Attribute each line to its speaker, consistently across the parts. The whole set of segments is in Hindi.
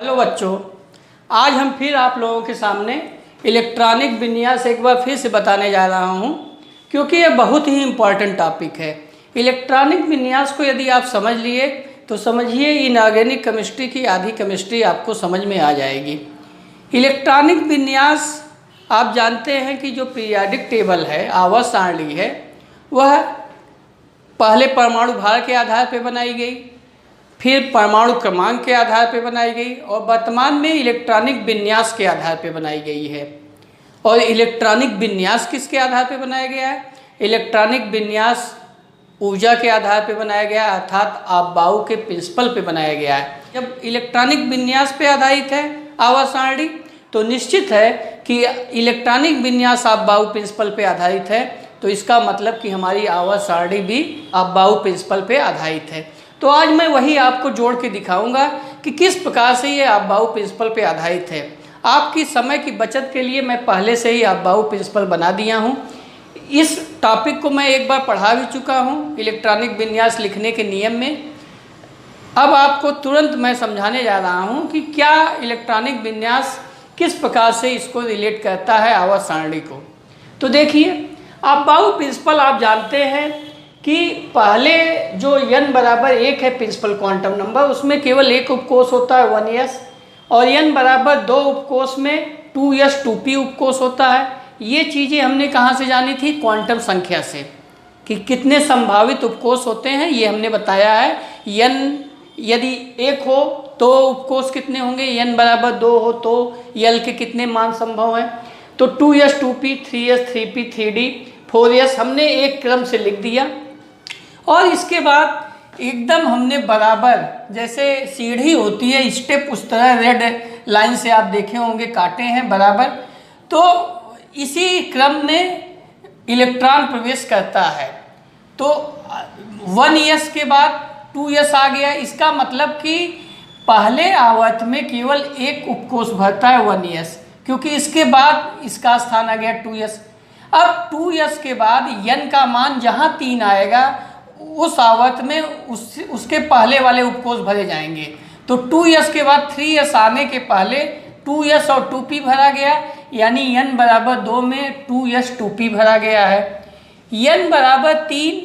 Speaker 1: हेलो बच्चों, आज हम फिर आप लोगों के सामने इलेक्ट्रॉनिक विन्यास एक बार फिर से बताने जा रहा हूं, क्योंकि यह बहुत ही इम्पॉर्टेंट टॉपिक है। इलेक्ट्रॉनिक विन्यास को यदि आप समझ लिए तो समझिए इनऑर्गेनिक केमिस्ट्री की आधी केमिस्ट्री आपको समझ में आ जाएगी। इलेक्ट्रॉनिक विन्यास आप जानते हैं कि जो पीरियाडिक टेबल है, आवर्त सारणी है, वह पहले परमाणु भार के आधार पर बनाई गई, फिर परमाणु क्रमांक के आधार पर बनाई गई और वर्तमान में इलेक्ट्रॉनिक विन्यास के आधार पर बनाई गई है। और इलेक्ट्रॉनिक विन्यास किसके आधार पर बनाया गया है? इलेक्ट्रॉनिक विन्यास ऊर्जा के आधार पर बनाया गया, अर्थात आपबाऊ के प्रिंसिपल पे बनाया गया है। जब इलेक्ट्रॉनिक विन्यास पे आधारित है आवर्त सारणी, तो निश्चित है कि इलेक्ट्रॉनिक विन्यास आपबाऊ प्रिंसिपल पे आधारित है, तो इसका मतलब कि हमारी आवर्त सारणी भी आपबाऊ प्रिंसिपल पे आधारित है। तो आज मैं वही आपको जोड़ के दिखाऊंगा कि किस प्रकार से ये आपबाऊ प्रिंसिपल पे आधारित है। आपकी समय की बचत के लिए मैं पहले से ही आपबाऊ प्रिंसिपल बना दिया हूँ। इस टॉपिक को मैं एक बार पढ़ा भी चुका हूँ इलेक्ट्रॉनिक विन्यास लिखने के नियम में। अब आपको तुरंत मैं समझाने जा रहा हूँ कि क्या इलेक्ट्रॉनिक विन्यास किस प्रकार से इसको रिलेट करता है आवर्त सारणी को। तो देखिए, आपबाऊ प्रिंसिपल आप जानते हैं कि पहले जो n बराबर 1 है प्रिंसिपल क्वांटम नंबर, उसमें केवल एक उपकोष होता है 1s, और n बराबर 2 उपकोष में 2s 2p उपकोष होता है। ये चीज़ें हमने कहाँ से जानी थी? क्वांटम संख्या से, कि कितने संभावित उपकोष होते हैं ये हमने बताया है। n यदि 1 हो तो उपकोष कितने होंगे, n बराबर 2 हो तो l के कितने मान संभव हैं? तो 2s 2p 3s 3p 3d 4s हमने एक क्रम से लिख दिया। और इसके बाद एकदम हमने बराबर, जैसे सीढ़ी होती है स्टेप, उस तरह रेड लाइन से आप देखे होंगे काटे हैं बराबर, तो इसी क्रम में इलेक्ट्रॉन प्रवेश करता है। तो 1s के बाद 2s आ गया, इसका मतलब कि पहले आवर्त में केवल एक उपकोष भरता है 1s, क्योंकि इसके बाद इसका स्थान आ गया 2s। अब 2s के बाद n का मान जहाँ 3 आएगा उस आवर्त में उसके पहले वाले उपकोष भरे जाएंगे। तो 2s के बाद 3s आने के पहले 2s और 2p भरा गया, यानी n बराबर 2 में 2s 2p भरा गया है। n बराबर 3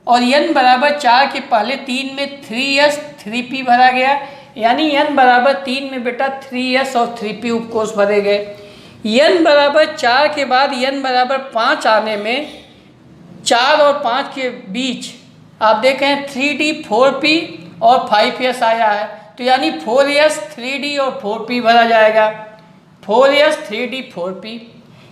Speaker 1: और n बराबर 4 के पहले 3 में 3s 3p भरा गया, यानी n बराबर 3 में बेटा 3s और 3p उपकोष भरे गए। n बराबर 4 के बाद n बराबर 5 आने में 4 और 5 के बीच आप देखें 3d 4p और 5s आया है, तो यानी 4s 3d और 4p भरा जाएगा, 4s 3d 4p।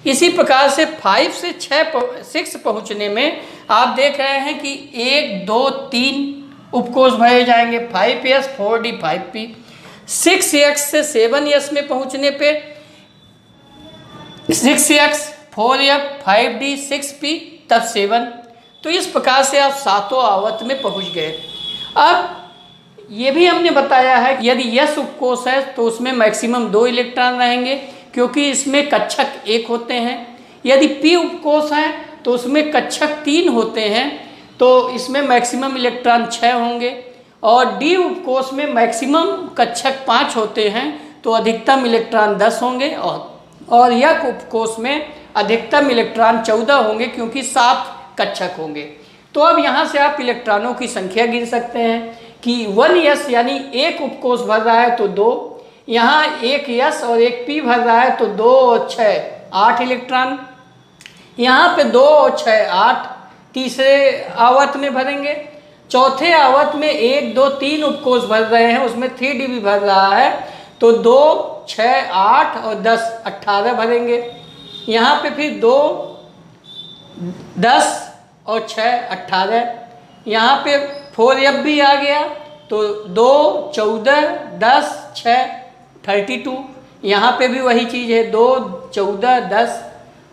Speaker 1: इसी प्रकार से 5 से 6 पहुंचने में आप देख रहे हैं कि 1 2 3 उपकोष भरे जाएंगे, 5s 4d 5p। 6x से 7s में पहुंचने पे 6x 4f 5d 6p तब 7। तो इस प्रकार से आप 7 आवर्त में पहुंच गए। अब ये भी हमने बताया है कि यदि s उपकोष है तो उसमें मैक्सिमम 2 इलेक्ट्रॉन रहेंगे, क्योंकि इसमें कक्षक 1 होते हैं। यदि p उपकोष है तो उसमें कक्षक 3 होते हैं, तो इसमें मैक्सिमम इलेक्ट्रॉन 6 होंगे। और d उपकोष में मैक्सिमम कक्षक 5 होते हैं, तो अधिकतम इलेक्ट्रॉन 10 होंगे। और यक उपकोष में अधिकतम इलेक्ट्रॉन 14 होंगे, क्योंकि 7 कक्षक होंगे। तो अब यहाँ से आप इलेक्ट्रॉनों की संख्या गिन सकते हैं कि 1s यानी एक उपकोष भर रहा है तो 2, यहाँ एक s और एक p भर रहा है तो 2 और 6 8 इलेक्ट्रॉन, यहाँ पे 2 और 6 8 तीसरे आवर्त में भरेंगे। चौथे आवर्त में 1 2 3 उपकोष भर रहे हैं, उसमें 3d भी भर रहा है, तो 2 6 8 और 10 18 भरेंगे। यहाँ पे फिर 2 10 और 6 18, यहाँ पे 4f भी आ गया, तो 2 14 10 6 32, यहाँ पे भी वही चीज़ है, 2 14 10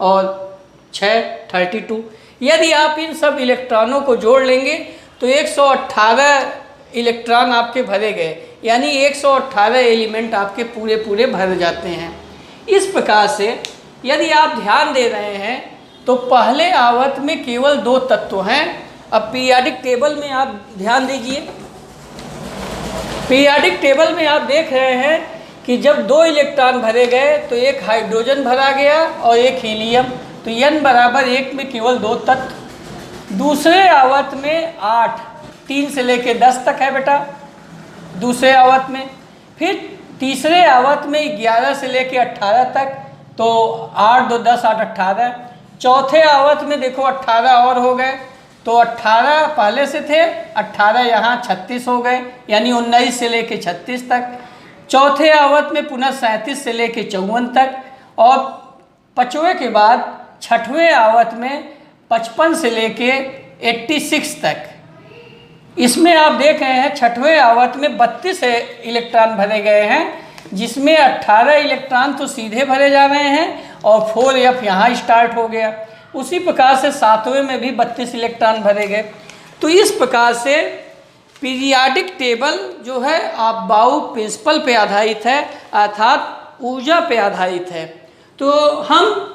Speaker 1: और 6 32। यदि आप इन सब इलेक्ट्रॉनों को जोड़ लेंगे तो 118 इलेक्ट्रॉन आपके भरे गए, यानी 118 एलिमेंट आपके पूरे भर जाते हैं। इस प्रकार से यदि आप ध्यान दे रहे हैं तो पहले आवर्त में केवल 2 तत्व हैं। अब पीरियाडिक टेबल में आप ध्यान दीजिए, पीरियाडिक टेबल में आप देख रहे हैं कि जब 2 इलेक्ट्रॉन भरे गए तो एक हाइड्रोजन भरा गया और एक हीलियम, तो n बराबर 1 में केवल 2 तत्व। दूसरे आवर्त में 8, 3 से लेके 10 तक है बेटा दूसरे आवर्त में। फिर तीसरे आवर्त में 11 से लेके 18 तक, तो 8 2 10 8 18। चौथे आवर्त में देखो 18 और हो गए, तो 18 पहले से थे, 18 यहाँ 36 हो गए, यानी 19 से लेके 36 तक। चौथे आवर्त में पुनः 37 से लेके 54 तक, और पाँचवें के बाद छठवें आवर्त में 55 से लेके 86 तक। इसमें आप देख रहे हैं छठवें आवर्त में 32 इलेक्ट्रॉन भरे गए हैं, जिसमें 18 इलेक्ट्रॉन तो सीधे भरे जा रहे हैं और 4f यहाँ स्टार्ट हो गया। उसी प्रकार से सातवें में भी 32 इलेक्ट्रॉन भरे गए। तो इस प्रकार से पीरियाडिक टेबल जो है अबाउ प्रिंसिपल पे आधारित है, अर्थात ऊर्जा पे आधारित है। तो हम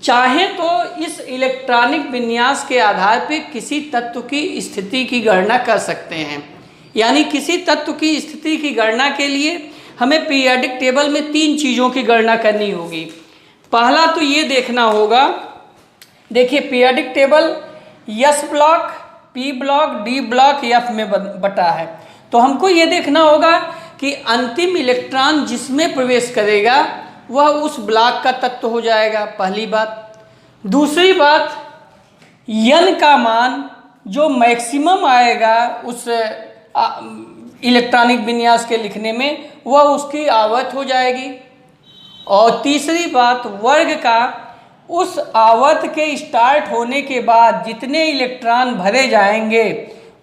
Speaker 1: चाहें तो इस इलेक्ट्रॉनिक विन्यास के आधार पर किसी तत्व की स्थिति की गणना कर सकते हैं। यानी किसी तत्व की स्थिति की गणना के लिए हमें पीरियाडिक टेबल में 3 चीज़ों की गणना करनी होगी। पहला तो ये देखना होगा, देखिए periodic table S block, P block, D block, F में बटा है। तो हमको ये देखना होगा कि अंतिम इलेक्ट्रॉन जिसमें प्रवेश करेगा वह उस ब्लॉक का तत्व हो जाएगा, पहली बात। दूसरी बात, n का मान जो मैक्सिमम आएगा उस इलेक्ट्रॉनिक विन्यास के लिखने में, वह उसकी आवर्त हो जाएगी। और तीसरी बात, वर्ग का उस आवर्त के स्टार्ट होने के बाद जितने इलेक्ट्रॉन भरे जाएंगे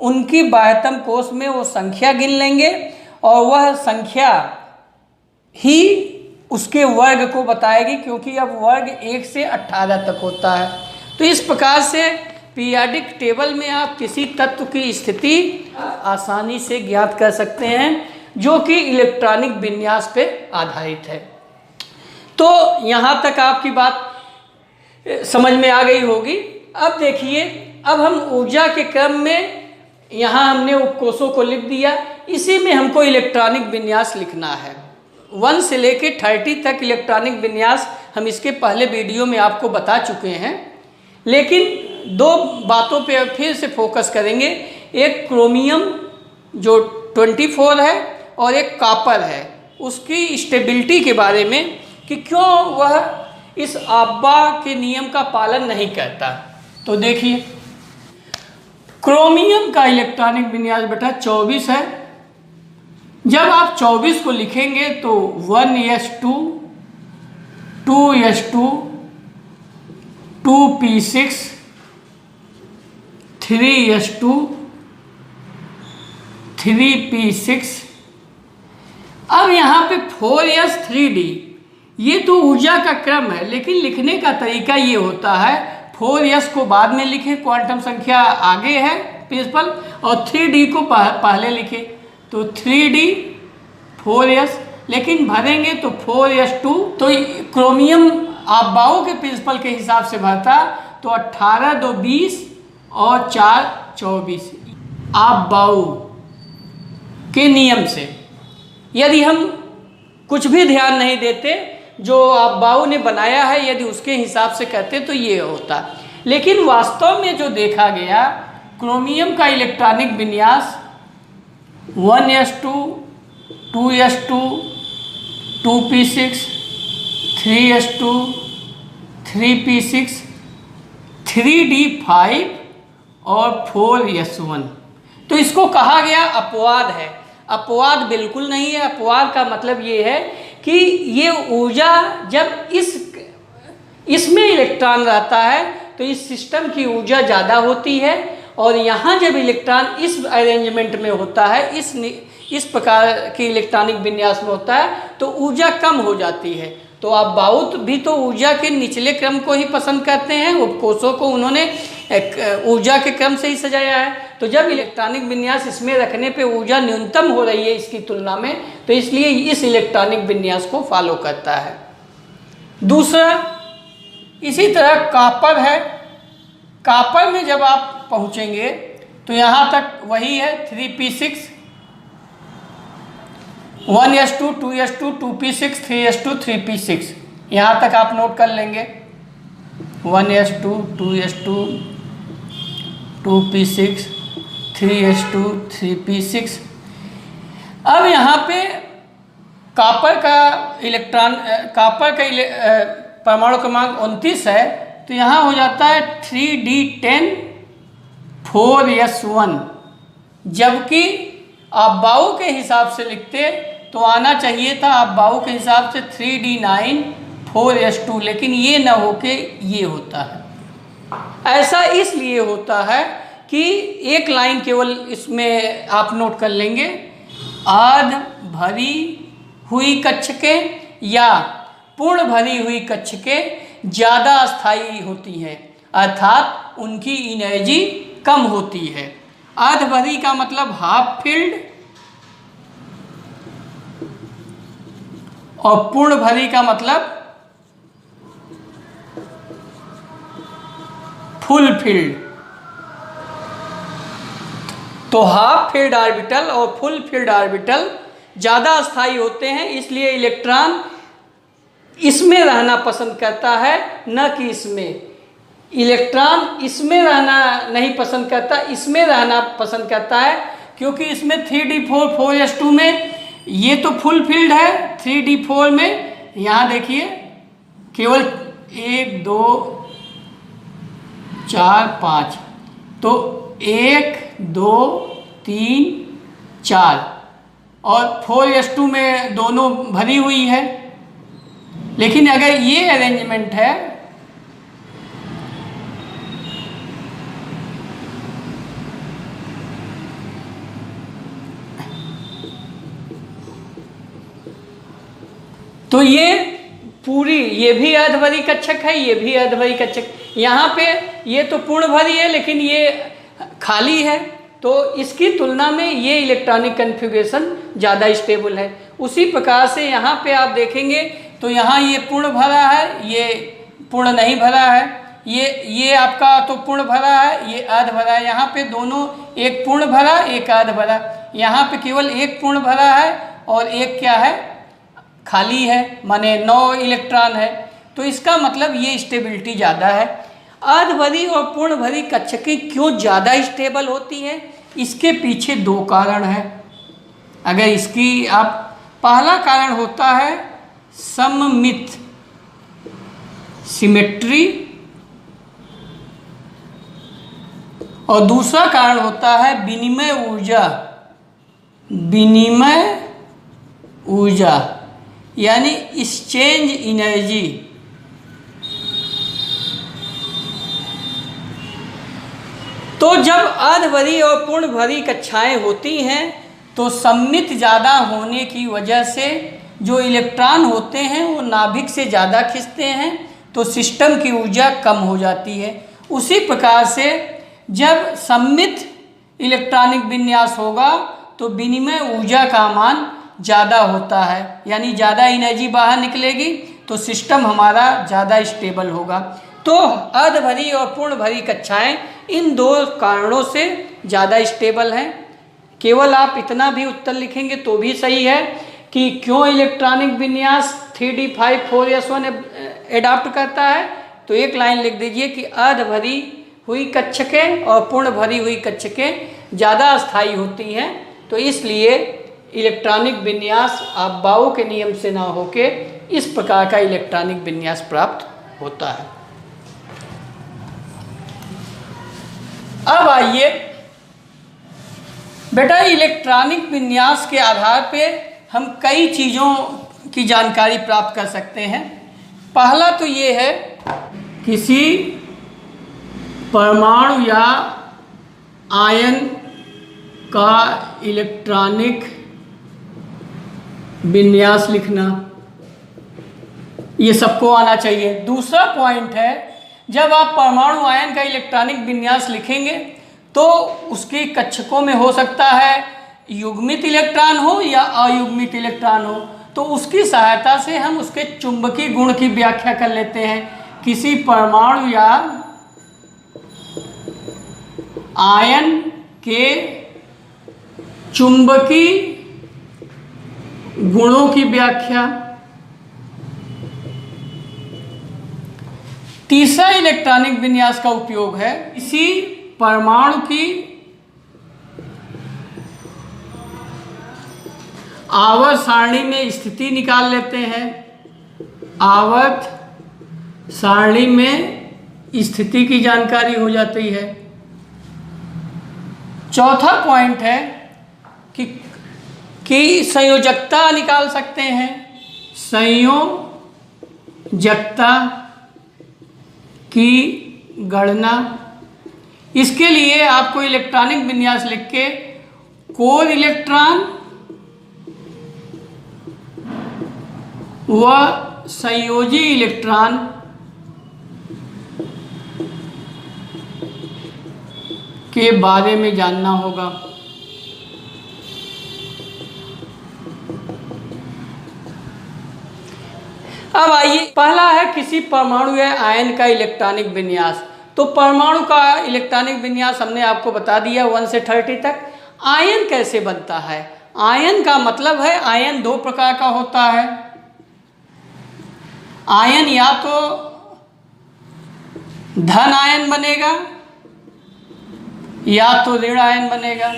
Speaker 1: उनकी बाह्यतम कोश में वो संख्या गिन लेंगे, और वह संख्या ही उसके वर्ग को बताएगी, क्योंकि अब वर्ग 1 से 18 तक होता है। तो इस प्रकार से पीरियाडिक टेबल में आप किसी तत्व की स्थिति आसानी से ज्ञात कर सकते हैं जो कि इलेक्ट्रॉनिक विन्यास पे आधारित है। तो यहाँ तक आपकी बात समझ में आ गई होगी। अब देखिए, अब हम ऊर्जा के क्रम में यहाँ हमने उपकोषों को लिख दिया, इसी में हमको इलेक्ट्रॉनिक विन्यास लिखना है। 1 से लेके 30 तक इलेक्ट्रॉनिक विन्यास हम इसके पहले वीडियो में आपको बता चुके हैं, लेकिन 2 बातों पे फिर से फोकस करेंगे। एक क्रोमियम जो 24 है और एक कॉपर है, उसकी स्टेबिलिटी के बारे में कि क्यों वह इस अब्बा के नियम का पालन नहीं करता। तो देखिए, क्रोमियम का इलेक्ट्रॉनिक विन्यास बेटा 24 है। जब आप 24 को लिखेंगे तो 1s2, 2s2, 2p6, 3s2, 3p6। अब यहाँ पे 4s3d, ये तो ऊर्जा का क्रम है, लेकिन लिखने का तरीका ये होता है 4s को बाद में लिखे, क्वांटम संख्या आगे है प्रिंसिपल, और 3d को पहले लिखे, तो 3d 4s, लेकिन भरेंगे तो 4s2। तो क्रोमियम अबाउ के प्रिंसिपल के हिसाब से भरता, तो 18 2 20 और 4 24 अबाउ के नियम से। यदि हम कुछ भी ध्यान नहीं देते, जो अबाउ ने बनाया है यदि उसके हिसाब से करते तो ये होता। लेकिन वास्तव में जो देखा गया, क्रोमियम का इलेक्ट्रॉनिक विन्यास 1s2, 2s2, 2p6, 3s2, 3p6, 3d5 और 4s1। तो इसको कहा गया अपवाद है। अपवाद बिल्कुल नहीं है। अपवाद का मतलब ये है कि ये ऊर्जा जब इसमें इलेक्ट्रॉन रहता है तो इस सिस्टम की ऊर्जा ज़्यादा होती है, और यहाँ जब इलेक्ट्रॉन इस अरेंजमेंट में होता है, इस प्रकार के इलेक्ट्रॉनिक विन्यास में होता है, तो ऊर्जा कम हो जाती है। तो आप बहुत भी तो ऊर्जा के निचले क्रम को ही पसंद करते हैं, उपकोषों को उन्होंने ऊर्जा के क्रम से ही सजाया है। तो जब इलेक्ट्रॉनिक विन्यास इसमें रखने पे ऊर्जा न्यूनतम हो रही है इसकी तुलना में, तो इसलिए इस इलेक्ट्रॉनिक विन्यास को फॉलो करता है। दूसरा, इसी तरह कॉपर है। कॉपर में जब आप पहुँचेंगे तो यहाँ तक वही है 3p6, 1s2 2s2 2p6 3s2 3p6, यहाँ तक आप नोट कर लेंगे। 1s2 2s2 2p6 3s2 3p6। अब यहाँ पे कॉपर का परमाणु क्रमांक 29 है, तो यहाँ हो जाता है 3d10 4s1, जबकि आप बाउ के हिसाब से लिखते तो आना चाहिए था आप बाउ के हिसाब से 3d9 4s2, लेकिन ये ना होके ये होता है। ऐसा इसलिए होता है कि एक लाइन केवल इसमें आप नोट कर लेंगे, आध भरी हुई कक्षकें या पूर्ण भरी हुई कक्षकें ज़्यादा अस्थायी होती हैं, अर्थात उनकी एनर्जी कम होती है। आध भरी का मतलब हाफ फिल्ड और पूर्ण भरी का मतलब फुल फील्ड। तो हाफ फील्ड ऑर्बिटल और फुल फील्ड ऑर्बिटल ज़्यादा अस्थायी होते हैं, इसलिए इलेक्ट्रॉन इसमें रहना पसंद करता है, न कि इसमें। इलेक्ट्रॉन इसमें रहना नहीं पसंद करता, इसमें रहना पसंद करता है, क्योंकि इसमें 3d4 4s2 में ये तो फुल फील्ड है, 3d4 में यहाँ देखिए केवल 1 2 4 5, तो 1 2 3 4 और 4s2 में दोनों भरी हुई है। लेकिन अगर ये अरेंजमेंट है तो ये पूरी, ये भी अर्धभरी कक्षक है, ये भी अर्धभरी कक्षक। यहाँ पे ये तो पूर्ण भरी है लेकिन ये खाली है, तो इसकी तुलना में ये इलेक्ट्रॉनिक कन्फिग्रेशन ज़्यादा स्टेबल है। उसी प्रकार से यहाँ पे आप देखेंगे तो यहाँ ये पूर्ण भरा है, ये पूर्ण नहीं भरा है, ये आपका तो पूर्ण भरा है, ये अर्ध भरा है। यहाँ पे दोनों, एक पूर्ण भरा एक अर्ध भरा, यहाँ पे केवल एक पूर्ण भरा है और एक क्या है, खाली है, माने 9 इलेक्ट्रॉन है। तो इसका मतलब ये स्टेबिलिटी ज़्यादा है। अर्ध भरी और पूर्ण भरी कक्षकें क्यों ज़्यादा स्टेबल होती हैं, इसके पीछे 2 कारण हैं। अगर इसकी आप, पहला कारण होता है सममित सिमेट्री और दूसरा कारण होता है विनिमय ऊर्जा। विनिमय ऊर्जा यानी एक्सचेंज एनर्जी। तो जब अर्ध भरी और पूर्ण भरी कक्षाएं होती हैं तो सममित ज़्यादा होने की वजह से जो इलेक्ट्रॉन होते हैं वो नाभिक से ज़्यादा खींचते हैं, तो सिस्टम की ऊर्जा कम हो जाती है। उसी प्रकार से जब सममित इलेक्ट्रॉनिक विन्यास होगा तो विनिमय ऊर्जा का मान ज़्यादा होता है, यानी ज़्यादा एनर्जी बाहर निकलेगी, तो सिस्टम हमारा ज़्यादा स्टेबल होगा। तो अर्ध भरी और पूर्ण भरी कक्षाएं इन 2 कारणों से ज़्यादा स्टेबल हैं। केवल आप इतना भी उत्तर लिखेंगे तो भी सही है कि क्यों इलेक्ट्रॉनिक विन्यास 3d5 4s1 एडाप्ट करता है, तो एक लाइन लिख दीजिए कि अर्ध भरी हुई कक्षकें और पूर्ण भरी हुई कक्षकें ज़्यादा अस्थायी होती हैं, तो इसलिए इलेक्ट्रॉनिक विन्यास आप बाउ के नियम से ना होके इस प्रकार का इलेक्ट्रॉनिक विन्यास प्राप्त होता है। अब आइए बेटा, इलेक्ट्रॉनिक विन्यास के आधार पे हम कई चीज़ों की जानकारी प्राप्त कर सकते हैं। पहला तो ये है, किसी परमाणु या आयन का इलेक्ट्रॉनिक विन्यास लिखना, ये सबको आना चाहिए। दूसरा पॉइंट है, जब आप परमाणु आयन का इलेक्ट्रॉनिक विन्यास लिखेंगे तो उसके कक्षकों में हो सकता है युग्मित इलेक्ट्रॉन हो या अयुग्मित इलेक्ट्रॉन हो, तो उसकी सहायता से हम उसके चुंबकीय गुण की व्याख्या कर लेते हैं। किसी परमाणु या आयन के चुंबकीय गुणों की व्याख्या। तीसरा इलेक्ट्रॉनिक विन्यास का उपयोग है इसी परमाणु की आवर्त सारणी में स्थिति निकाल लेते हैं। आवर्त सारणी में स्थिति की जानकारी हो जाती है। चौथा पॉइंट है कि संयोजकता निकाल सकते हैं। संयोजकता की गणना, इसके लिए आपको इलेक्ट्रॉनिक विन्यास लिख के कोर इलेक्ट्रॉन व संयोजी इलेक्ट्रॉन के बारे में जानना होगा। अब आइए, पहला है किसी परमाणु या आयन का इलेक्ट्रॉनिक विन्यास। तो परमाणु का इलेक्ट्रॉनिक विन्यास हमने आपको बता दिया 1 से 30 तक। आयन कैसे बनता है? आयन का मतलब है, आयन दो प्रकार का होता है। आयन या तो धन आयन बनेगा या तो ऋण आयन बनेगा।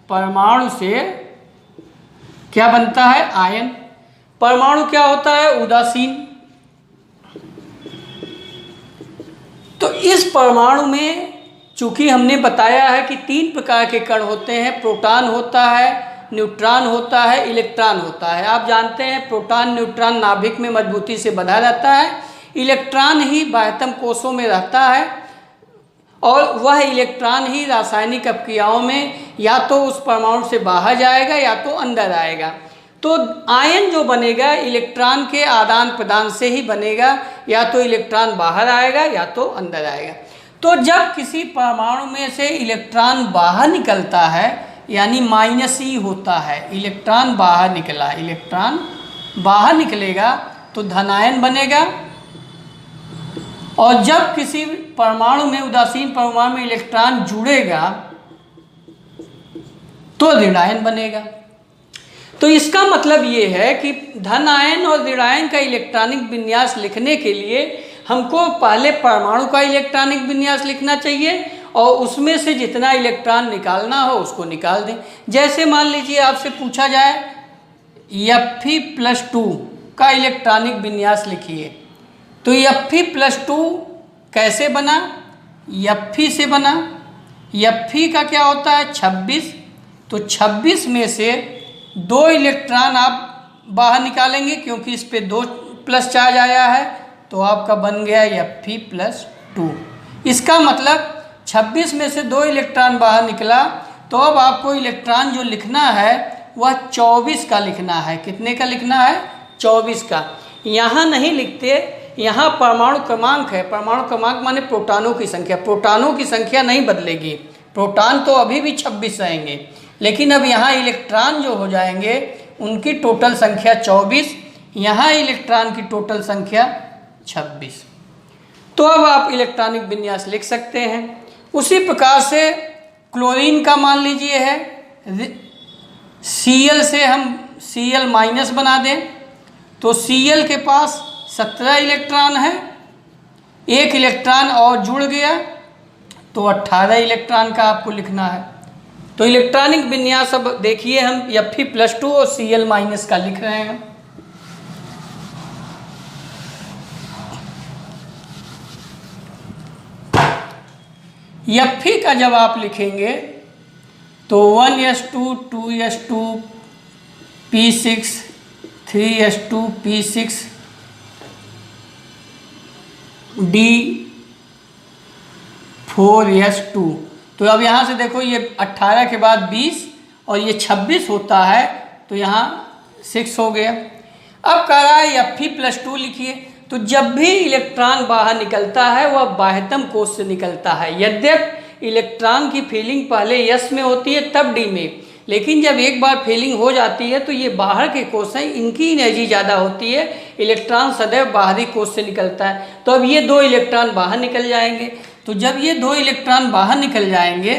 Speaker 1: परमाणु से क्या बनता है? आयन। परमाणु क्या होता है? उदासीन। तो इस परमाणु में चूंकि हमने बताया है कि 3 प्रकार के कण होते हैं, प्रोटॉन होता है, न्यूट्रॉन होता है, इलेक्ट्रॉन होता है। आप जानते हैं प्रोटॉन न्यूट्रॉन नाभिक में मजबूती से बंधा रहता है, इलेक्ट्रॉन ही बाह्यतम कोषों में रहता है और वह इलेक्ट्रॉन ही रासायनिक अपक्रियाओं में या तो उस परमाणु से बाहर जाएगा या तो अंदर आएगा। तो आयन जो बनेगा इलेक्ट्रॉन के आदान प्रदान से ही बनेगा, या तो इलेक्ट्रॉन बाहर आएगा या तो अंदर आएगा। तो जब किसी परमाणु में से इलेक्ट्रॉन बाहर निकलता है यानी -e होता है, इलेक्ट्रॉन बाहर निकला, इलेक्ट्रॉन बाहर निकलेगा तो धनायन बनेगा। और जब किसी परमाणु में, उदासीन परमाणु में इलेक्ट्रॉन जुड़ेगा तो ऋणायन बनेगा। तो इसका मतलब ये है कि धन आयन और ऋणायन का इलेक्ट्रॉनिक विन्यास लिखने के लिए हमको पहले परमाणु का इलेक्ट्रॉनिक विन्यास लिखना चाहिए और उसमें से जितना इलेक्ट्रॉन निकालना हो उसको निकाल दें। जैसे मान लीजिए आपसे पूछा जाए Fe+2 का इलेक्ट्रॉनिक विन्यास लिखिए, तो Fe+2 कैसे बना? Fe से बना। Fe का क्या होता है? 26। तो 26 में से 2 इलेक्ट्रॉन आप बाहर निकालेंगे क्योंकि इस पे 2 प्लस चार्ज आया है, तो आपका बन गया Fe+2। इसका मतलब 26 में से 2 इलेक्ट्रॉन बाहर निकला, तो अब आपको इलेक्ट्रॉन जो लिखना है वह 24 का लिखना है। कितने का लिखना है? 24 का। यहाँ नहीं लिखते, यहाँ परमाणु क्रमांक है। परमाणु क्रमांक माने प्रोटॉनों की संख्या। प्रोटॉनों की संख्या नहीं बदलेगी, प्रोटॉन तो अभी भी 26 रहेंगे, लेकिन अब यहाँ इलेक्ट्रॉन जो हो जाएंगे उनकी टोटल संख्या 24, यहाँ इलेक्ट्रॉन की टोटल संख्या 26। तो अब आप इलेक्ट्रॉनिक विन्यास लिख सकते हैं। उसी प्रकार से क्लोरीन का मान लीजिए है, Cl से हम Cl- बना दें, तो Cl के पास 17 इलेक्ट्रॉन है, 1 इलेक्ट्रॉन और जुड़ गया तो 18 इलेक्ट्रॉन का आपको लिखना है। तो इलेक्ट्रॉनिक विन्यास अब देखिए, हम Fe+2 और Cl- का लिख रहे हैं। Fe का जब आप लिखेंगे तो 1s2 2s2 p6 3s2 p6 d 4s2। तो अब यहाँ से देखो, ये 18 के बाद 20 और ये 26 होता है, तो यहाँ 6 हो गया। अब कह रहा है Fe+2 लिखिए। तो जब भी इलेक्ट्रॉन बाहर निकलता है वह बाह्यतम कोश से निकलता है। यद्यपि इलेक्ट्रॉन की फीलिंग पहले यस में होती है तब डी में, लेकिन जब एक बार फीलिंग हो जाती है तो ये बाहर के कोश हैं, इनकी एनर्जी ज़्यादा होती है, इलेक्ट्रॉन सदैव बाहरी कोश से निकलता है। तो अब ये 2 इलेक्ट्रॉन बाहर निकल जाएंगे। तो जब ये 2 इलेक्ट्रॉन बाहर निकल जाएंगे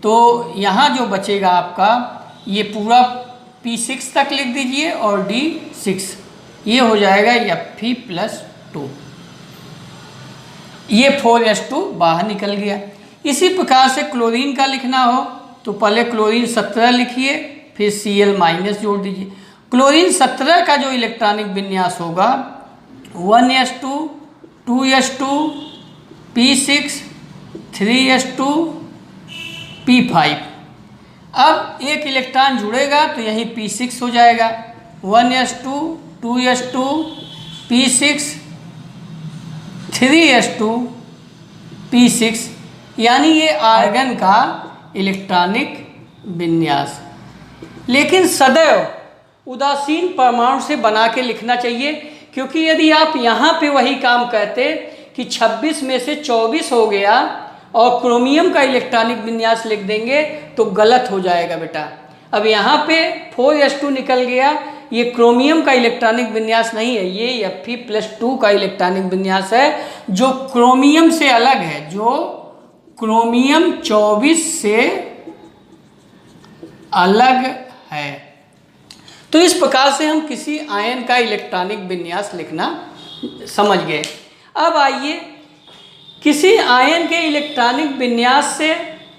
Speaker 1: तो यहाँ जो बचेगा आपका ये पूरा P6 तक लिख दीजिए और D6, ये हो जाएगा Fe+2। ये 4s2 बाहर निकल गया। इसी प्रकार से क्लोरीन का लिखना हो तो पहले क्लोरीन 17 लिखिए, फिर Cl- जोड़ दीजिए। क्लोरीन 17 का जो इलेक्ट्रॉनिक विन्यास होगा 1s2, 2s2, P6, 3s2, P5। अब एक इलेक्ट्रॉन जुड़ेगा तो यहीं P6 हो जाएगा, 1s2, 2s2, P6, 3s2, P6, यानी ये आर्गन का इलेक्ट्रॉनिक विन्यास। लेकिन सदैव उदासीन परमाणु से बना के लिखना चाहिए, क्योंकि यदि आप यहाँ पे वही काम करते कि 26 में से 24 हो गया और क्रोमियम का इलेक्ट्रॉनिक विन्यास लिख देंगे तो गलत हो जाएगा बेटा। अब यहाँ पे 4s2 निकल गया, ये क्रोमियम का इलेक्ट्रॉनिक विन्यास नहीं है, ये Fe+2 का इलेक्ट्रॉनिक विन्यास है जो क्रोमियम से अलग है, जो क्रोमियम 24 से अलग है। तो इस प्रकार से हम किसी आयन का इलेक्ट्रॉनिक विन्यास लिखना समझ गए। अब आइए किसी आयन के इलेक्ट्रॉनिक विन्यास से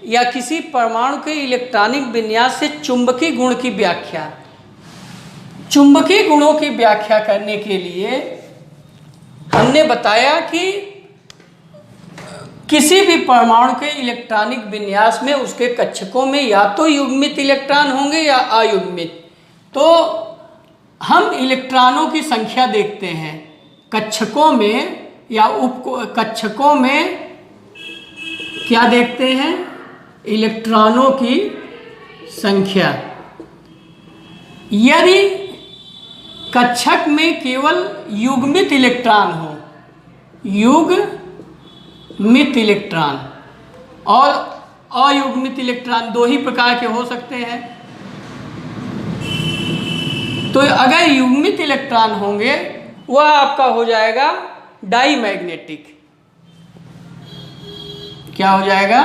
Speaker 1: या किसी परमाणु के इलेक्ट्रॉनिक विन्यास से चुंबकीय गुण की व्याख्या। चुंबकीय गुणों की व्याख्या करने के लिए हमने बताया कि किसी भी परमाणु के इलेक्ट्रॉनिक विन्यास में उसके कक्षकों में या तो युग्मित इलेक्ट्रॉन होंगे या अयुग्मित। तो हम इलेक्ट्रॉनों की संख्या देखते हैं कक्षकों में या उप कक्षकों में, क्या देखते हैं, इलेक्ट्रॉनों की संख्या। यदि कक्षक में केवल युग्मित इलेक्ट्रॉन हो, युग्मित इलेक्ट्रॉन और अयुग्मित इलेक्ट्रॉन दो ही प्रकार के हो सकते हैं। तो अगर युग्मित इलेक्ट्रॉन होंगे वह आपका हो जाएगा डाईमैग्नेटिक। क्या हो जाएगा?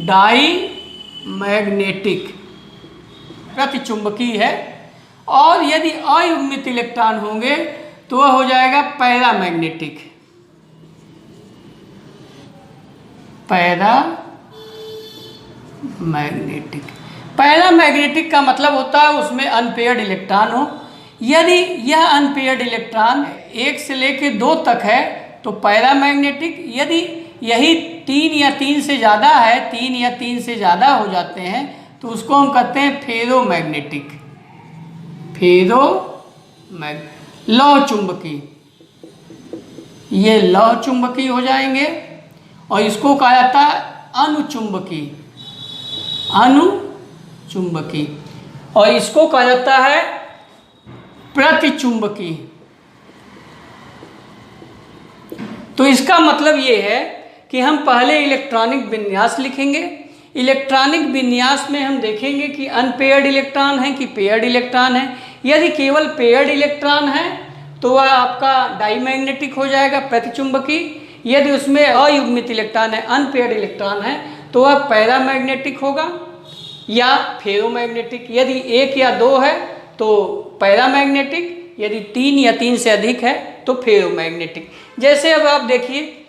Speaker 1: डाईमैग्नेटिक, प्रतिचुंबकीय है। और यदि अयुग्मित इलेक्ट्रॉन होंगे तो वह हो जाएगा पैरामैग्नेटिक। पैरामैग्नेटिक, पैरामैग्नेटिक का मतलब होता है उसमें अनपेयर्ड इलेक्ट्रॉन हो। यदि यह अनपेयर्ड इलेक्ट्रॉन 1 से लेकर 2 तक है तो पैरामैग्नेटिक। यदि यही 3 या 3 से ज़्यादा है, 3 या 3 से ज़्यादा हो जाते हैं तो उसको हम कहते हैं फेरोमैग्नेटिक। लौह चुंबकी, ये लौह चुंबकी हो जाएंगे। और इसको कहा जाता है अनुचुंबकी, अनुचुंबकी। और इसको कहा जाता है प्रतिचुंबकी। तो इसका मतलब ये है कि हम पहले इलेक्ट्रॉनिक विन्यास लिखेंगे। इलेक्ट्रॉनिक विन्यास में हम देखेंगे कि अनपेयर्ड इलेक्ट्रॉन है कि पेयर्ड इलेक्ट्रॉन है। यदि केवल पेयर्ड इलेक्ट्रॉन है तो वह आपका डाईमैग्नेटिक हो जाएगा, प्रतिचुंबकी। यदि उसमें अयुग्मित इलेक्ट्रॉन है, अनपेयर्ड इलेक्ट्रॉन है, तो वह पैरामैग्नेटिक होगा या फेरोमैग्नेटिक। यदि 1 या 2 है तो पैरामैग्नेटिक, यदि 3 या 3 से अधिक है तो फेरोमैग्नेटिक। जैसे अब आप देखिए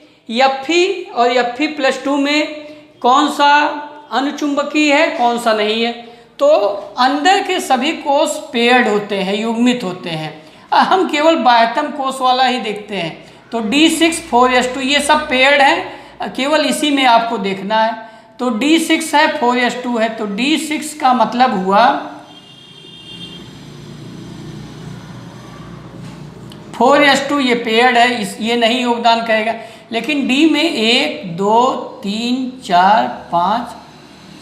Speaker 1: Fe और Fe+2 में कौन सा अनुचुंबकीय है, कौन सा नहीं है। तो अंदर के सभी कोष पेयर्ड होते हैं, युग्मित होते हैं। हम केवल बाह्यतम कोष वाला ही देखते हैं। तो D6, 4s2 ये सब पेयर्ड है, केवल इसी में आपको देखना है। तो D6 है, 4s2 है, तो D6 का मतलब हुआ 4s2 ये पेयर्ड है, ये नहीं योगदान करेगा। लेकिन D में 1, 2, 3, 4, 5,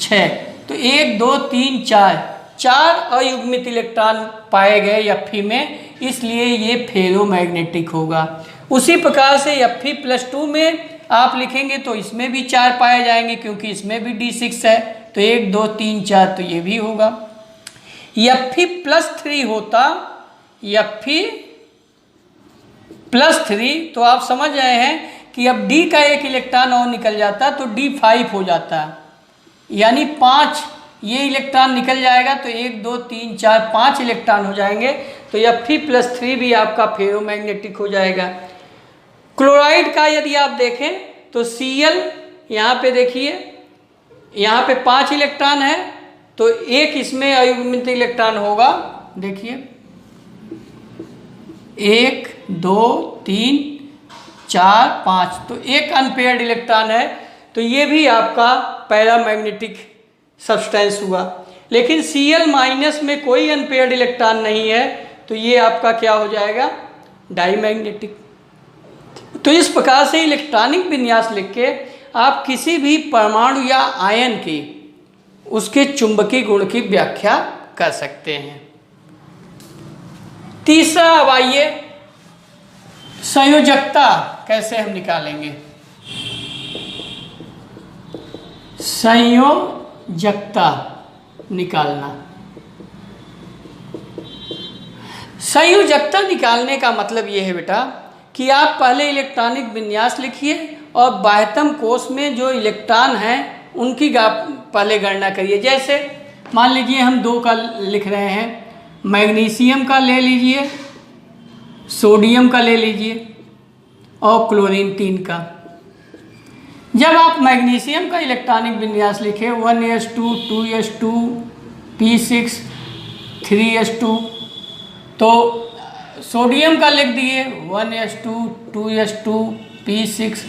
Speaker 1: 6, तो 1, 2, 3, 4 अयुग्मित इलेक्ट्रॉन पाए गए Fe में, इसलिए ये फेरोमैग्नेटिक होगा। उसी प्रकार से Fe+2 में आप लिखेंगे तो इसमें भी 4 पाए जाएंगे, क्योंकि इसमें भी D6 है। तो 1, 2, 3, 4 तो ये भी होगा। Fe+3 होता, Fe+3 तो आप समझ रहे हैं कि अब D का एक इलेक्ट्रॉन और निकल जाता तो D5 हो जाता, यानी 5 ये इलेक्ट्रॉन निकल जाएगा तो 1 2 3 4 5 इलेक्ट्रॉन हो जाएंगे, तो Fe+3 भी आपका फेरोमैग्नेटिक हो जाएगा। क्लोराइड का यदि आप देखें तो Cl, यहाँ पे देखिए यहाँ पे 5 इलेक्ट्रॉन है, तो एक इसमें अयुग्मित इलेक्ट्रॉन होगा, देखिए 1 2 3 4 5, तो एक अनपेयर्ड इलेक्ट्रॉन है, तो ये भी आपका पैरामैग्नेटिक सब्सटेंस हुआ। लेकिन Cl- में कोई अनपेयर्ड इलेक्ट्रॉन नहीं है, तो ये आपका क्या हो जाएगा, डाईमैग्नेटिक। तो इस प्रकार से इलेक्ट्रॉनिक विन्यास लिख के आप किसी भी परमाणु या आयन की उसके चुंबकीय गुण की व्याख्या कर सकते हैं। तीसरा, अब आइए संयोजकता कैसे हम निकालेंगे। संयोजकता निकालना। संयोजकता निकालने का मतलब ये है बेटा कि आप पहले इलेक्ट्रॉनिक विन्यास लिखिए और बाह्यतम कोश में जो इलेक्ट्रॉन हैं उनकी पहले गणना करिए। जैसे मान लीजिए हम 2 का लिख रहे हैं, मैग्नीशियम का ले लीजिए, सोडियम का ले लीजिए और क्लोरीन 3 का। जब आप मैग्नीशियम का इलेक्ट्रॉनिक विन्यास लिखें 1s2 2s2 p6 3s2, तो सोडियम का लिख दिए 1s2 2s2 p6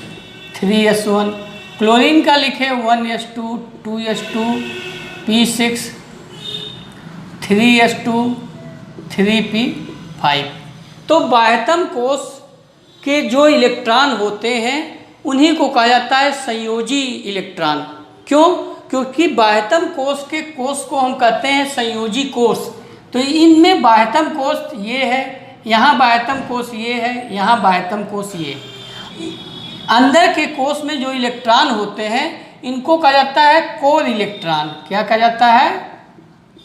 Speaker 1: 3s1, chlorine का लिखे 1s2 2s2 p6 3s2 3p5। तो बाह्यतम कोश के जो इलेक्ट्रॉन होते हैं उन्हीं को कहा जाता है संयोजी इलेक्ट्रॉन। क्यों? क्योंकि बाह्यतम कोश के कोश को हम कहते हैं संयोजी कोश। तो इनमें बाह्यतम कोश ये है, यहाँ बाह्यतम कोश ये है, यहाँ बाह्यतम कोश ये। अंदर के कोश में जो इलेक्ट्रॉन होते हैं इनको कहा जाता है कोर इलेक्ट्रॉन। क्या कहा जाता है?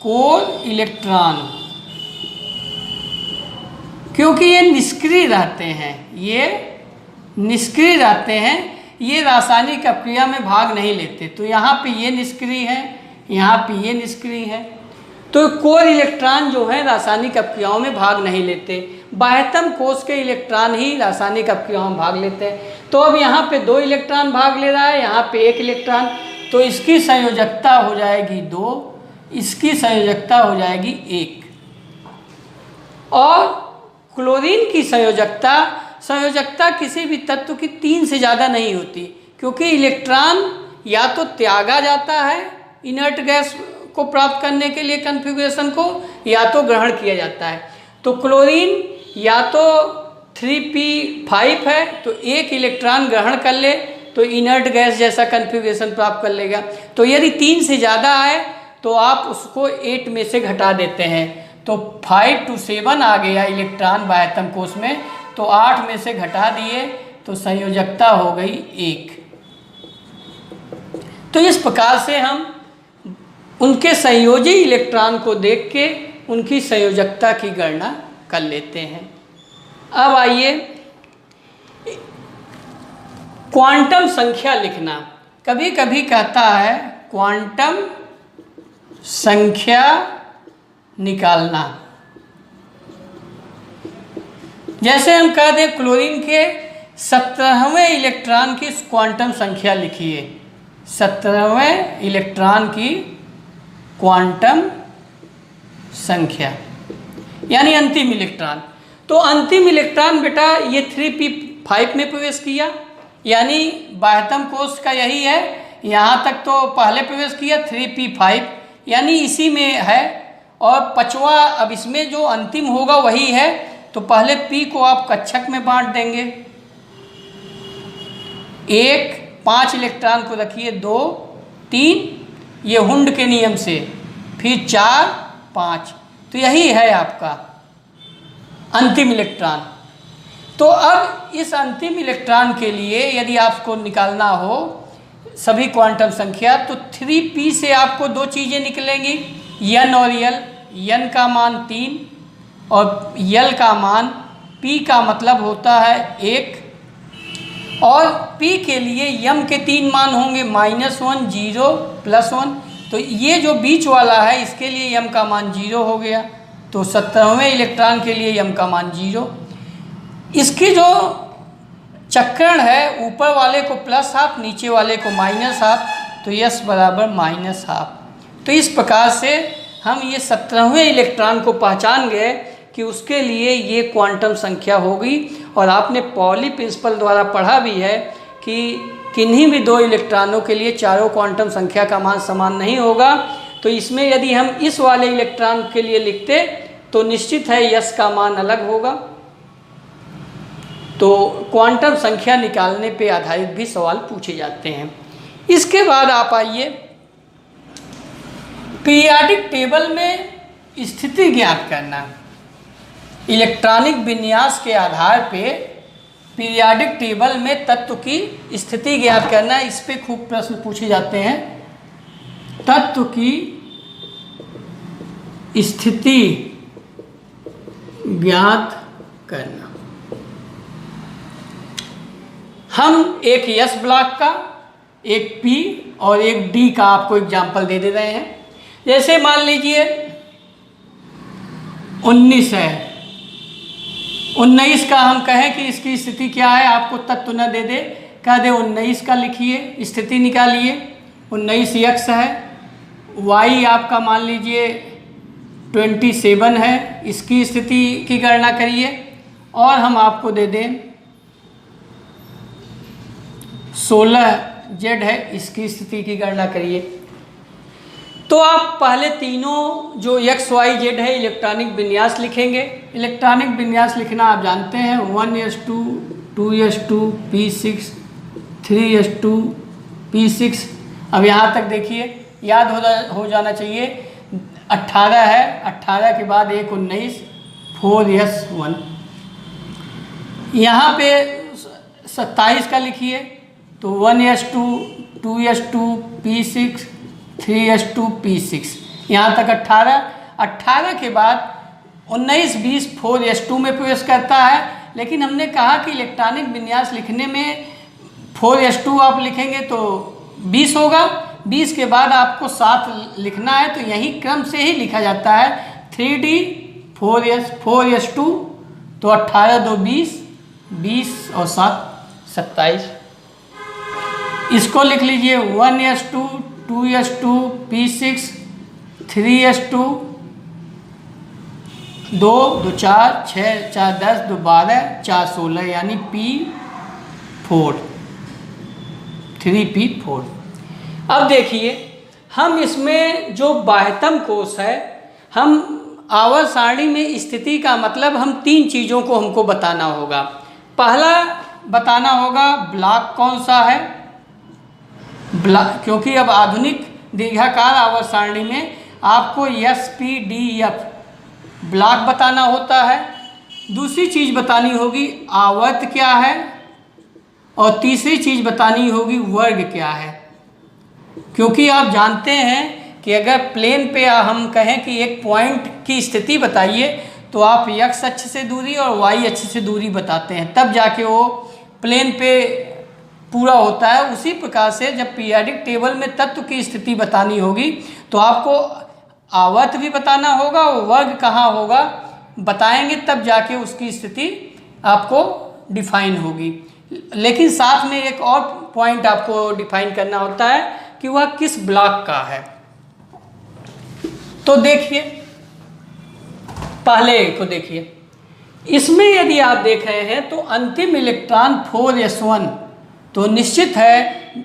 Speaker 1: Core electron. क्योंकि ये निष्क्रिय रहते हैं, ये निष्क्रिय रहते हैं, ये रासायनिक अपक्रिया में भाग नहीं लेते। तो यहाँ पे ये निष्क्रिय है, यहाँ पे ये निष्क्रिय है। तो कोर इलेक्ट्रॉन जो है रासायनिक अपक्रियाओं में भाग नहीं लेते। बाह्यतम कोश के इलेक्ट्रॉन ही रासायनिक अपक्रियाओं में भाग लेते हैं। तो अब यहाँ पे 2 इलेक्ट्रॉन भाग ले रहा है, यहाँ पे 1 इलेक्ट्रॉन, तो इसकी संयोजकता हो जाएगी 2, इसकी संयोजकता हो जाएगी 1। और क्लोरीन की संयोजकता किसी भी तत्व की 3 से ज़्यादा नहीं होती, क्योंकि इलेक्ट्रॉन या तो त्यागा जाता है इनर्ट गैस को प्राप्त करने के लिए कन्फिग्रेशन को, या तो ग्रहण किया जाता है। तो क्लोरीन या तो 3p5 है, तो 1 इलेक्ट्रॉन ग्रहण कर ले तो इनर्ट गैस जैसा कन्फिग्रेशन प्राप्त कर लेगा। तो यदि 3 से ज़्यादा है तो आप उसको 8 में से घटा देते हैं, तो 5 to 7 आ गया इलेक्ट्रॉन बाह्यतम कोश में, तो 8 में से घटा दिए तो संयोजकता हो गई 1। तो इस प्रकार से हम उनके संयोजी इलेक्ट्रॉन को देख के उनकी संयोजकता की गणना कर लेते हैं। अब आइए क्वांटम संख्या लिखना। कभी कभी कहता है क्वांटम संख्या निकालना। जैसे हम कह दें क्लोरीन के 17वें इलेक्ट्रॉन की क्वांटम संख्या लिखिए, 17वें इलेक्ट्रॉन की क्वांटम संख्या यानी अंतिम इलेक्ट्रॉन। तो अंतिम इलेक्ट्रॉन बेटा ये 3p5 में प्रवेश किया, यानी बाह्यतम कोश का यही है, यहाँ तक तो पहले प्रवेश किया 3p5, यानी इसी में है। और 5वां अब इसमें जो अंतिम होगा वही है, तो पहले p को आप कक्षक में बांट देंगे। 1 5 इलेक्ट्रॉन को रखिए, 2 3 ये हुंड के नियम से, फिर 4 5, तो यही है आपका अंतिम इलेक्ट्रॉन। तो अब इस अंतिम इलेक्ट्रॉन के लिए यदि आपको निकालना हो सभी क्वांटम संख्या, तो 3p से आपको 2 चीज़ें निकलेंगी, n और l। n का मान 3 और l का मान, p का मतलब होता है 1, और p के लिए m के 3 मान होंगे -1 0 +1, तो ये जो बीच वाला है इसके लिए m का मान 0 हो गया, तो 17वें इलेक्ट्रॉन के लिए m का मान 0। इसकी जो चक्रण है ऊपर वाले को +12 नीचे वाले को -12, तो s बराबर -12। तो इस प्रकार से हम ये 17वें इलेक्ट्रॉन को पहचान गए कि उसके लिए ये क्वांटम संख्या होगी। और आपने पॉली प्रिंसिपल द्वारा पढ़ा भी है कि किन्हीं भी दो इलेक्ट्रॉनों के लिए चारों क्वांटम संख्या का मान समान नहीं होगा। तो इसमें यदि हम इस वाले इलेक्ट्रॉन के लिए लिखते तो निश्चित है यस का मान अलग होगा। तो क्वांटम संख्या निकालने पे आधारित भी सवाल पूछे जाते हैं। इसके बाद आप आइए, पीरियाडिक टेबल में स्थिति ज्ञात करना। इलेक्ट्रॉनिक विन्यास के आधार पे पीरियाडिक टेबल में तत्व की स्थिति ज्ञात करना, इस पे खूब प्रश्न पूछे जाते हैं। तत्व की स्थिति ज्ञात करना। हम एक एस ब्लॉक का, एक पी और एक डी का आपको एग्जाम्पल दे रहे हैं। जैसे मान लीजिए 19 है, 19 का हम कहें कि इसकी स्थिति क्या है, आपको तत्व न दे दे, कह दे 19 का लिखिए, स्थिति निकालिए। 19 x है, y आपका मान लीजिए 27 है, इसकी स्थिति की गणना करिए। और हम आपको दे दें 16 z है, इसकी स्थिति की गणना करिए। तो आप पहले तीनों जो x y z है इलेक्ट्रॉनिक विन्यास लिखेंगे। इलेक्ट्रॉनिक विन्यास लिखना आप जानते हैं, 1s2 2s2 p6 3s2 p6। अब यहाँ तक देखिए, याद हो जाना चाहिए। 18 है, 18 के बाद 1 19 4s1। यहाँ पे 27 का लिखिए, तो 1s2 2s2 p6 3s2 p6। यहाँ तक 18 के बाद 19 20 4s2 में प्रवेश करता है। लेकिन हमने कहा कि इलेक्ट्रॉनिक विन्यास लिखने में 4s2 आप लिखेंगे तो 20 होगा, 20 के बाद आपको 7 लिखना है, तो यही क्रम से ही लिखा जाता है। 3d 4s2, तो 18 2 20 20 और 7 27। इसको लिख लीजिए 1s2 2s2 p6 3s2 2 2 4 6 4 10 2 12 4 16, यानी p4 3p4। अब देखिए, हम इसमें जो बाह्यतम कोश है, हम आवर्त सारणी में स्थिति का मतलब हम 3 चीज़ों को हमको बताना होगा। पहला बताना होगा ब्लॉक कौन सा है, क्योंकि अब आधुनिक दीर्घाकार आवर्त सारणी में आपको SPDF ब्लॉक बताना होता है। दूसरी चीज़ बतानी होगी आवर्त क्या है, और तीसरी चीज़ बतानी होगी वर्ग क्या है। क्योंकि आप जानते हैं कि अगर प्लेन पे हम कहें कि एक पॉइंट की स्थिति बताइए, तो आप x अक्ष से दूरी और y अक्ष से दूरी बताते हैं, तब जाके वो प्लेन पे पूरा होता है। उसी प्रकार से जब पीरियाडिक टेबल में तत्व की स्थिति बतानी होगी, तो आपको आवर्त भी बताना होगा और वर्ग कहाँ होगा बताएंगे, तब जाके उसकी स्थिति आपको डिफाइन होगी। लेकिन साथ में एक और पॉइंट आपको डिफाइन करना होता है कि वह किस ब्लॉक का है। तो देखिए, पहले को देखिए, इसमें यदि आप देख रहे हैं तो अंतिम इलेक्ट्रॉन 4s1, तो निश्चित है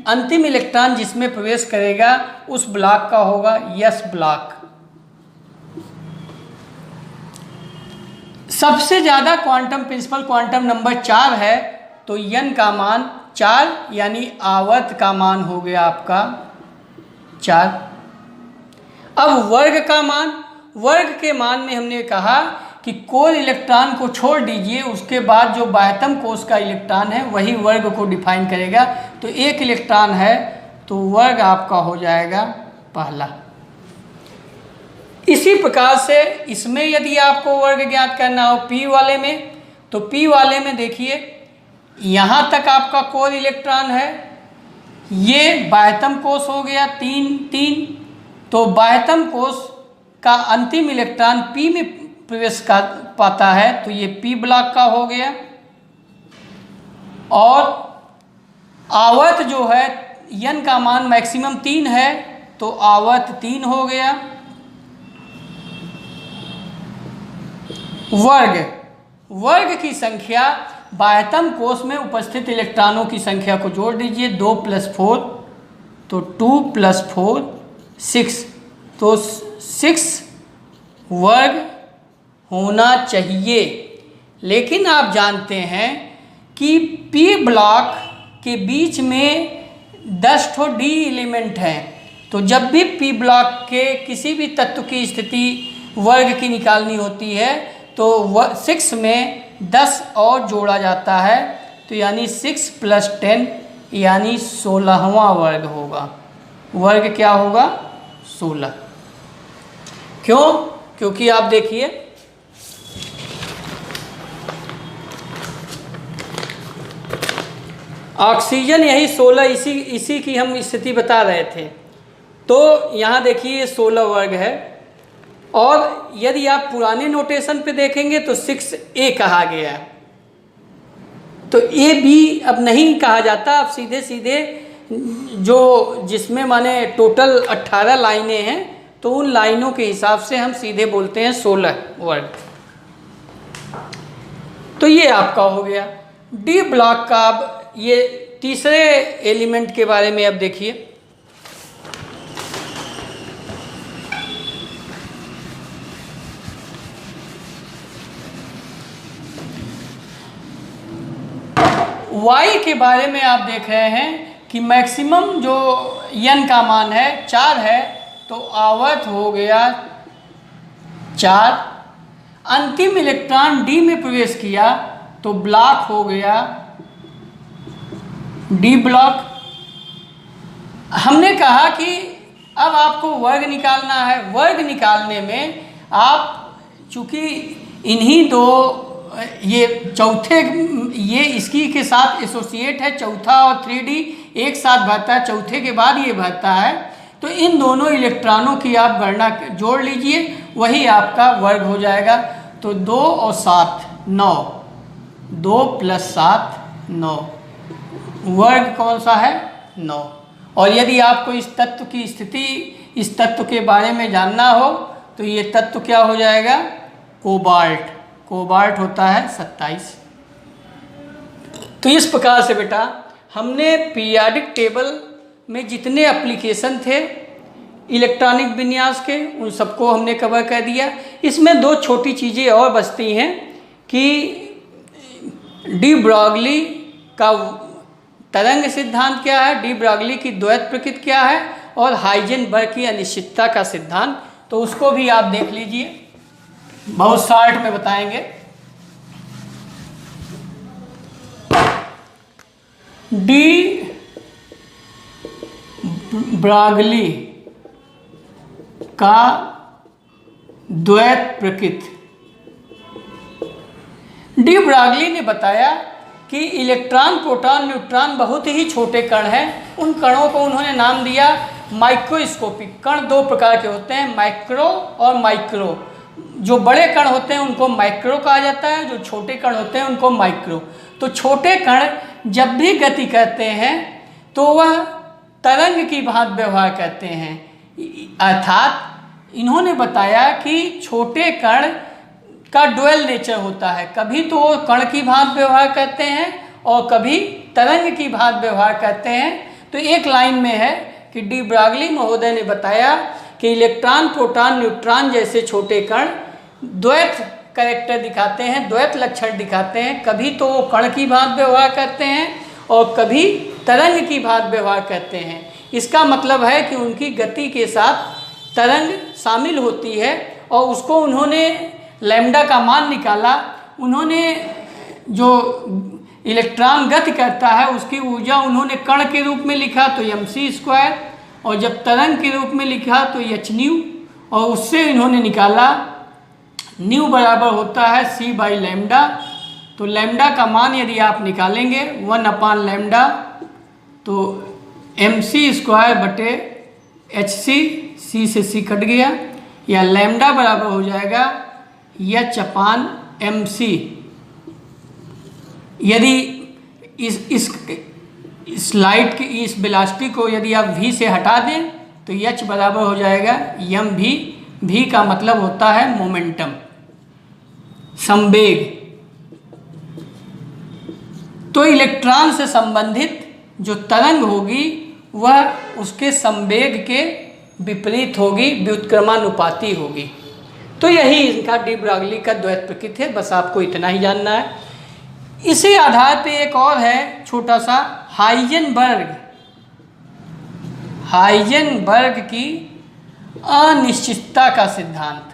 Speaker 1: अंतिम इलेक्ट्रॉन जिसमें प्रवेश करेगा उस ब्लॉक का होगा यस ब्लॉक। सबसे ज़्यादा क्वांटम प्रिंसिपल क्वांटम नंबर 4 है, तो n का मान 4, यानी आवर्त का मान हो गया आपका 4। अब वर्ग का मान, वर्ग के मान में हमने कहा कि कोर इलेक्ट्रॉन को छोड़ दीजिए, उसके बाद जो बाह्यतम कोश का इलेक्ट्रॉन है वही वर्ग को डिफाइन करेगा। तो एक इलेक्ट्रॉन है तो वर्ग आपका हो जाएगा पहला। इसी प्रकार से इसमें यदि आपको वर्ग ज्ञात करना हो p वाले में, तो p वाले में देखिए यहाँ तक आपका कोर इलेक्ट्रॉन है, ये बाह्यतम कोश हो गया 3 3, तो बाह्यतम कोश का अंतिम इलेक्ट्रॉन पी में प्रवेश कर पाता है, तो ये पी ब्लॉक का हो गया। और आवर्त जो है n का मान मैक्सिमम 3 है, तो आवर्त 3 हो गया। वर्ग की संख्या, बाह्यतम कोश में उपस्थित इलेक्ट्रॉनों की संख्या को जोड़ दीजिए, 2 + 4 तो 2 + 4 6, तो 6 वर्ग होना चाहिए। लेकिन आप जानते हैं कि पी ब्लॉक के बीच में 10 ठो डी एलिमेंट हैं, तो जब भी पी ब्लॉक के किसी भी तत्व की स्थिति वर्ग की निकालनी होती है तो 6 में 10 और जोड़ा जाता है, तो यानी 6 + 10 यानी 16वां वर्ग होगा। वर्ग क्या होगा? 16। क्यों? क्योंकि आप देखिए ऑक्सीजन यही 16, इसी की हम स्थिति बता रहे थे। तो यहाँ देखिए 16 वर्ग है, और यदि आप पुराने नोटेशन पे देखेंगे तो 6A कहा गया है, तो ए बी अब नहीं कहा जाता, अब सीधे सीधे जो जिसमें माने टोटल 18 लाइनें हैं, तो उन लाइनों के हिसाब से हम सीधे बोलते हैं 16 वर्ग। तो ये आपका हो गया डी ब्लॉक का। अब ये तीसरे एलिमेंट के बारे में अब देखिए। वाई के बारे में आप देख रहे हैं कि मैक्सिमम जो n का मान है 4 है, तो आवर्त हो गया 4। अंतिम इलेक्ट्रॉन डी में प्रवेश किया तो ब्लॉक हो गया डी ब्लॉक। हमने कहा कि अब आपको वर्ग निकालना है। वर्ग निकालने में आप चूँकि इन्हीं दो ये चौथे ये इसकी के साथ एसोसिएट है, चौथा और 3D एक साथ भरता है, चौथे के बाद ये भरता है, तो इन दोनों इलेक्ट्रॉनों की आप गणना जोड़ लीजिए, वही आपका वर्ग हो जाएगा। तो 2 और 7 9, 2 + 7 9, वर्ग कौन सा है? 9। और यदि आपको इस तत्व की स्थिति, इस तत्व के बारे में जानना हो तो ये तत्व क्या हो जाएगा? कोबाल्ट। कोबाल्ट होता है 27। तो इस प्रकार से बेटा हमने पीरियाडिक टेबल में जितने एप्लीकेशन थे इलेक्ट्रॉनिक विन्यास के, उन सबको हमने कवर कर दिया। इसमें 2 छोटी चीज़ें और बचती हैं कि डी ब्रॉगली का तरंग सिद्धांत क्या है, डी ब्रॉगली की द्वैत प्रकृति क्या है, और हाइजेनबर्ग की अनिश्चितता का सिद्धांत, तो उसको भी आप देख लीजिए, बहुत शॉर्ट में बताएंगे। डी ब्रॉगली का द्वैत प्रकृति। डी ब्रॉगली ने बताया कि इलेक्ट्रॉन, प्रोटॉन, न्यूट्रॉन बहुत ही छोटे कण हैं। उन कणों को उन्होंने नाम दिया माइक्रोस्कोपिक। कण 2 प्रकार के होते हैं, मैक्रो और माइक्रो। जो बड़े कण होते हैं उनको माइक्रो कहा जाता है, जो छोटे कण होते हैं उनको माइक्रो। तो छोटे कण जब भी गति करते हैं तो वह तरंग की भांति व्यवहार करते हैं। अर्थात इन्होंने बताया कि छोटे कण का डुअल नेचर होता है, कभी तो वो कण की भांति व्यवहार करते हैं और कभी तरंग की भांति व्यवहार करते हैं। तो एक लाइन में है कि डी ब्रॉगली महोदय ने बताया कि इलेक्ट्रॉन, प्रोटॉन, न्यूट्रॉन जैसे छोटे कण द्वैत कैरेक्टर दिखाते हैं, द्वैत लक्षण दिखाते हैं। कभी तो वो कण की भांति व्यवहार करते हैं और कभी तरंग की भांति व्यवहार करते हैं। इसका मतलब है कि उनकी गति के साथ तरंग शामिल होती है, और उसको उन्होंने लैम्डा का मान निकाला। उन्होंने जो इलेक्ट्रॉन गति करता है उसकी ऊर्जा उन्होंने कण के रूप में लिखा तो mc², और जब तरंग के रूप में लिखा तो hν, और उससे इन्होंने निकाला न्यू बराबर होता है c/λ। तो लैम्डा का मान यदि आप निकालेंगे 1/λ, तो mc² / hc, C से C कट गया, या लैम्डा बराबर हो जाएगा H/mc। यदि इस लाइट की इस वेलोसिटी को यदि आप v से हटा दें तो H बराबर हो जाएगा mv। v का मतलब होता है मोमेंटम, संवेग। तो इलेक्ट्रॉन से संबंधित जो तरंग होगी वह उसके संवेग के विपरीत होगी, व्युत्क्रमानुपाती होगी। तो यही इनका डी ब्रॉगली का द्वैत प्रकृति है, बस आपको इतना ही जानना है। इसी आधार पे एक और है छोटा सा, हाइजेनबर्ग की अनिश्चितता का सिद्धांत,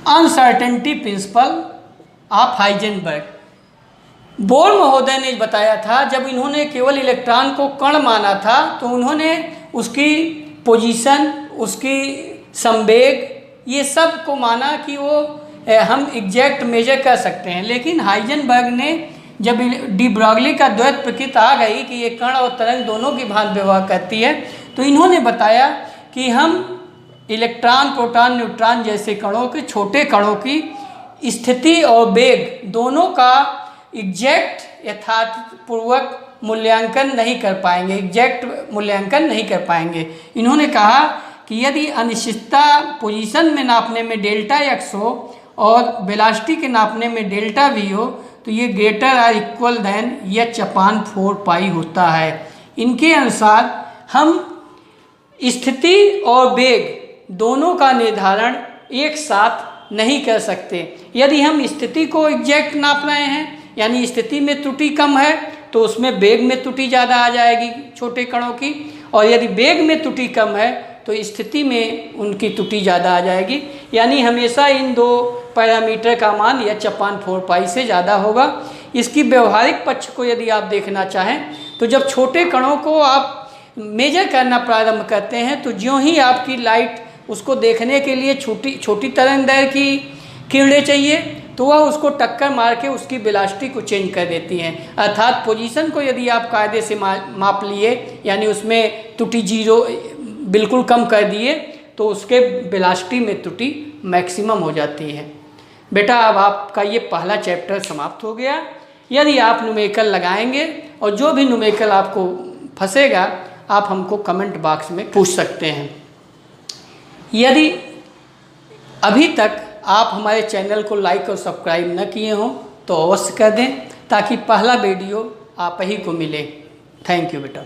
Speaker 1: uncertainty principle of Heisenberg. Bore महोदय ने बताया था, जब इन्होंने केवल इलेक्ट्रॉन को कण माना था तो उन्होंने उसकी पोजीशन, उसकी संवेग, ये सब को माना कि वो हम एग्जैक्ट मेजर कर सकते हैं। लेकिन हाइजेनबर्ग ने जब डी ब्रॉगली का द्वैत प्रकृति आ गई कि ये कण और तरंग दोनों की भांति व्यवहार करती है, तो इन्होंने बताया कि हम इलेक्ट्रॉन, प्रोटॉन, न्यूट्रॉन जैसे कणों के, छोटे कणों की स्थिति और वेग दोनों का एग्जैक्ट यथार्थपूर्वक मूल्यांकन नहीं कर पाएंगे, एग्जैक्ट मूल्यांकन नहीं कर पाएंगे। इन्होंने कहा कि यदि अनिश्चितता पोजीशन में नापने में डेल्टा x हो और वेलोसिटी के नापने में डेल्टा v हो तो ये greater or equal than H/4 pi होता है। इनके अनुसार हम स्थिति और वेग दोनों का निर्धारण एक साथ नहीं कर सकते। यदि हम स्थिति को एग्जैक्ट नाप रहे हैं, यानी स्थिति में त्रुटि कम है तो उसमें वेग में त्रुटि ज़्यादा आ जाएगी छोटे कणों की, और यदि वेग में त्रुटि कम है तो स्थिति में उनकी त्रुटि ज़्यादा आ जाएगी। यानी हमेशा इन दो पैरामीटर का मान H/4 पाई से ज़्यादा होगा। इसकी व्यवहारिक पक्ष को यदि आप देखना चाहें तो जब छोटे कणों को आप मेजर करना प्रारंभ करते हैं तो ज्यों ही आपकी लाइट उसको देखने के लिए छोटी तरंगदैर्घ्य की किरणें चाहिए तो वह उसको टक्कर मार के उसकी वेलोसिटी को चेंज कर देती हैं। अर्थात पोजीशन को यदि आप कायदे से माप लिए, यानी उसमें त्रुटि 0 बिल्कुल कम कर दिए, तो उसके वेलोसिटी में त्रुटि मैक्सिमम हो जाती है। बेटा अब आपका ये पहला चैप्टर समाप्त हो गया। यदि आप न्यूमेरिकल लगाएंगे और जो भी न्यूमेरिकल आपको फंसेगा आप हमको कमेंट बॉक्स में पूछ सकते हैं। यदि अभी तक आप हमारे चैनल को लाइक और सब्सक्राइब न किए हों तो अवश्य कर दें ताकि पहला वीडियो आप ही को मिले। थैंक यू बेटा।